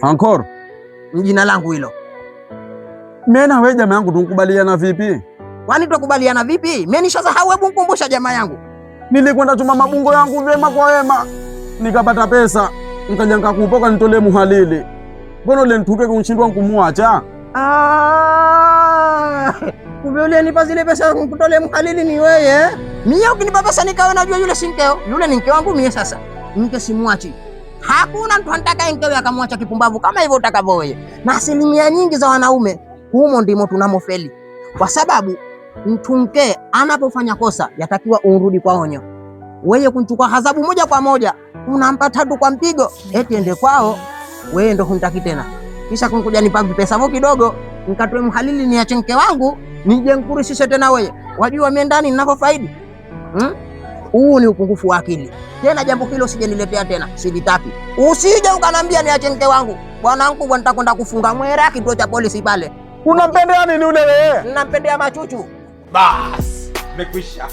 Ankor, jina langu hilo. Mimi na wewe jamaa yangu tukubaliana vipi? Kwani tukubaliana vipi? Mimi nishasahau, hebu nikumbusha jamaa yangu. Nilikwenda chuma mabungo yangu wema kwa wema, nikapata pesa, nikaja nikakupoka nitolee muhalili. Mbona ule nituke kunshindwa kumwacha? Kumbe ule nipa zile pesa kutolee muhalili ni wewe. Mimi ukinipa pesa nikawe najua yule si mkeo. Yule ni mke wangu mimi sasa. Mke simwachi. Hakuna mtu anataka mkewe akamwacha kipumbavu kama hivyo utakavyo wewe. Na asilimia nyingi za wanaume humo ndimo tunamofeli. Kwa sababu mtu mke anapofanya kosa yatakiwa urudi kwa onyo. Wewe kunchukua adhabu moja kwa moja, unampa tatu kwa mpigo, eti ende kwao, wewe ndo hunitaki tena. Kisha kunkuja nipa pesa hapo kidogo, nikatoe mhalili niache mke wangu, nije nkurishishe tena wewe. Wajua mimi ndani ninavyofaidi. Huu ni upungufu wa akili. Tena jambo hilo usije niletea tena, silitaki. Usije ukanambia niache mke wangu. Bwana wangu nitakwenda kufunga mwera kituo cha polisi pale. Unampendea nini ule wewe? Ninampendea machuchu. Bas, mekwisha.